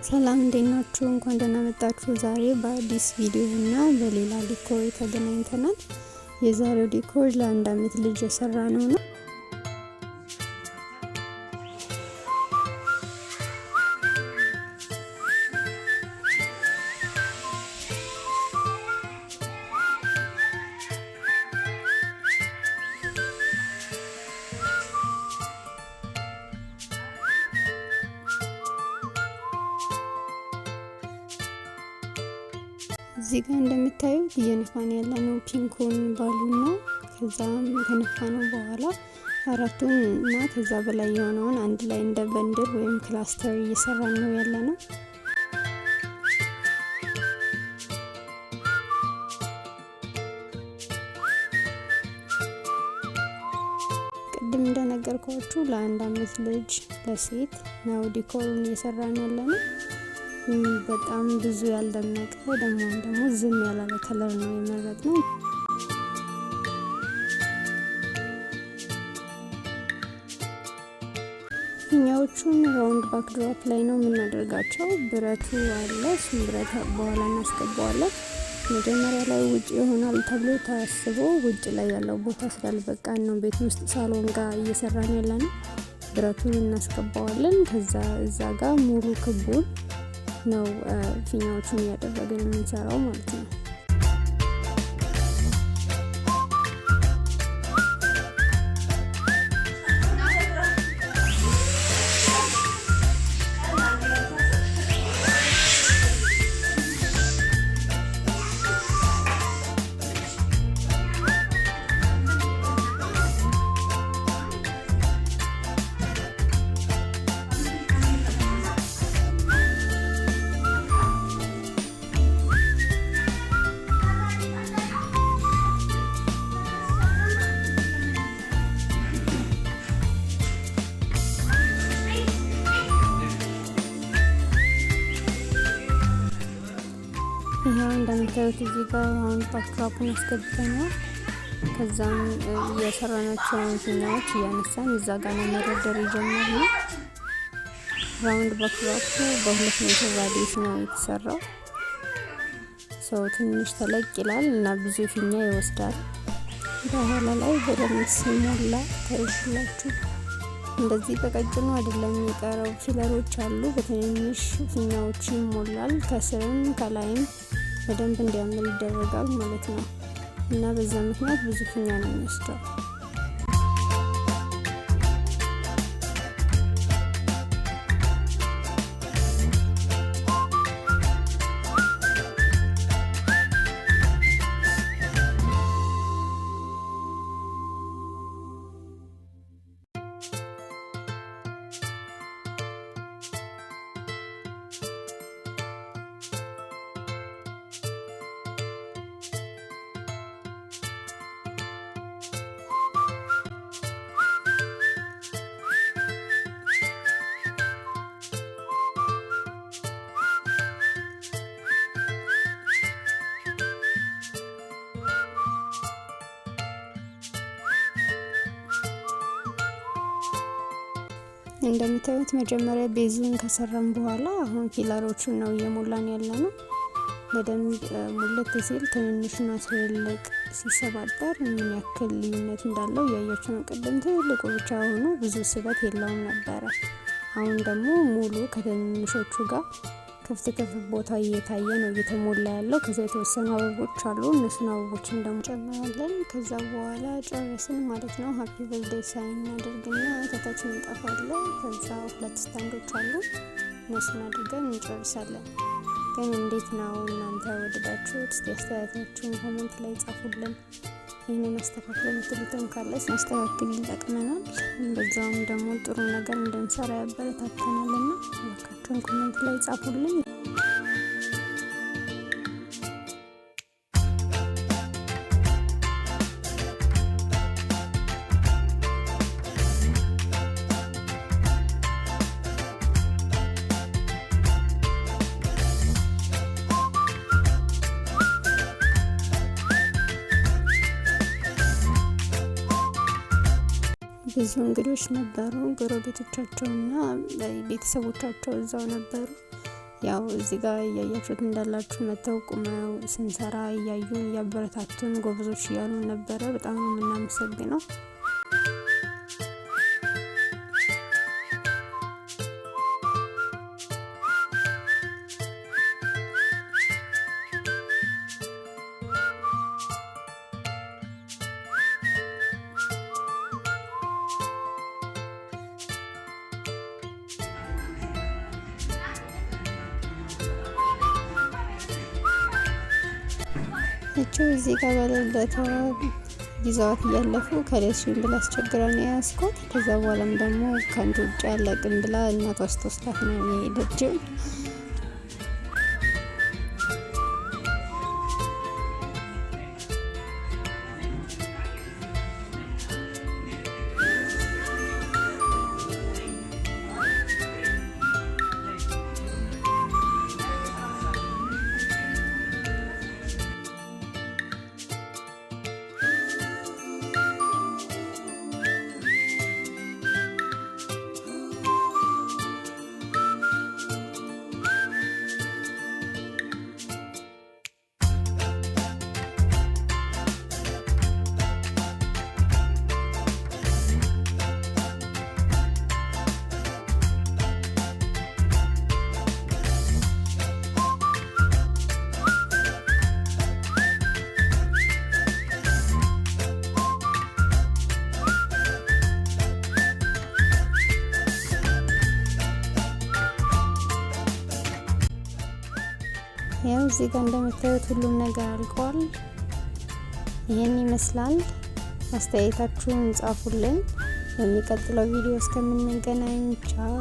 ሰላም እንዴናችሁ እንኳን ደህና መጣችሁ። ዛሬ በአዲስ ቪዲዮ እና በሌላ ዲኮር ተገናኝተናል። የዛሬው ዲኮር ለአንድ አመት ልጅ የሰራነው ነው። እዚህ ጋር እንደምታዩት እየነፋን ያለነው ፒንኩን ባሉን ነው። ከዛም ከነፋነው በኋላ አራቱን እና ከዛ በላይ የሆነውን አንድ ላይ እንደ በንድል ወይም ክላስተር እየሰራን ነው ያለነው። ቅድም እንደነገርኳችሁ ለአንድ አመት ልጅ ለሴት ነው ዲኮሩን እየሰራን ያለነው። በጣም ብዙ ያልደመቀ ደግሞ ዝም ያላለ ከለር ነው የመረጥነው። ፊኛዎቹን ራውንድ ባክድሮፕ ላይ ነው የምናደርጋቸው። ብረቱ አለ፣ እሱን ብረት በኋላ እናስገባዋለን። መጀመሪያ ላይ ውጭ ይሆናል ተብሎ ታስቦ ውጭ ላይ ያለው ቦታ ስላልበቃን ነው ቤት ውስጥ ሳሎን ጋር እየሰራን ያለነው። ብረቱን እናስገባዋለን። ከዛ እዛ ጋር ሙሉ ክቡን ነው ፊኛዎቹን ያደረገን የምንሰራው ማለት ነው። ይሄው እንደምታዩት እዚህ ጋር አሁን ባክድሮፑን አስገብተናል። ከዛም የሰራናቸውን ፊኛዎች እያነሳን እዛ ጋር ነው መደርደር የጀመርነው። ራውንድ ባክድሮፑ በ2 ሜትር ራዲየስ ነው የተሰራው። ሰው ትንሽ ተለቅ ይላል እና ብዙ ፊኛ ይወስዳል። በኋላ ላይ በደንብ ሲሞላ ታይላችሁ። እንደዚህ በቀጭኑ አይደለም የሚቀረው፣ ፊለሮች አሉ። በትንንሽ ፊኛዎች ይሞላል። ከስርም ከላይም በደንብ እንዲያምር ይደረጋል ማለት ነው እና በዛ ምክንያት ብዙ ፊኛ ነው የሚወስደው። እንደምታዩት መጀመሪያ ቤዙን ከሰራን በኋላ አሁን ፊለሮቹን ነው እየሞላን ያለነው። በደንብ ሙለት ሲል ትንንሽና ትልልቅ ሲሰባጠር ምን ያክል ልዩነት እንዳለው ያያችሁ ነው። ቀደም ትልቁ ብቻ ሆኖ ብዙ ስበት የለውም ነበረ። አሁን ደግሞ ሙሉ ከትንንሾቹ ጋር ክፍት ቦታ እየታየ ነው እየተሞላ ያለው። ከዛ የተወሰኑ አበቦች አሉ፣ እነሱን አበቦችን ደግሞ ጨምራለን። ከዛ በኋላ ጨረስን ማለት ነው። ሃፒ በርዝዴይ ሳይን እናደርግና ከታች እንጠፋለን። ከዛ 2 ስታንዶች አሉ፣ እነሱን አድርገን እንጨርሳለን። ግን እንዴት ነው እናንተ ወደዳችሁት? እስቲ አስተያየታችሁን ኮሜንት ላይ ጻፉልን። ይህንን አስተካክሎ የምትሉትም ካለ ማስተካከል ይጠቅመናል። በዛውም ደግሞ ጥሩ ነገር እንድንሰራ ያበረታተናልና እባካችሁን ኮሜንት ላይ ጻፉልን። ብዙ እንግዶች ነበሩ። ጎረቤቶቻቸውና ቤተሰቦቻቸው እዛው ነበሩ። ያው እዚህ ጋር እያያችሁት እንዳላችሁ መተው ቁመው ስንሰራ እያዩን ያበረታቱን ጎበዞች እያሉ ነበረ። በጣም ነው የምናመሰግነው። እዚህ ጋር ባለለታ ይዘዋት እያለፉ ከሌሽን ብላ አስቸግራ ነው ያስኮት። ከዛ በኋላም ደግሞ ከአንድ ውጭ ያለቅን ብላ እናቷ ስትወስዳት ነው የሄደችው። ያው እዚህ ጋር እንደምታዩት ሁሉም ነገር አልቋል። ይሄን ይመስላል። አስተያየታችሁን ጻፉልን። በሚቀጥለው ቪዲዮ እስከምንገናኝ ቻው።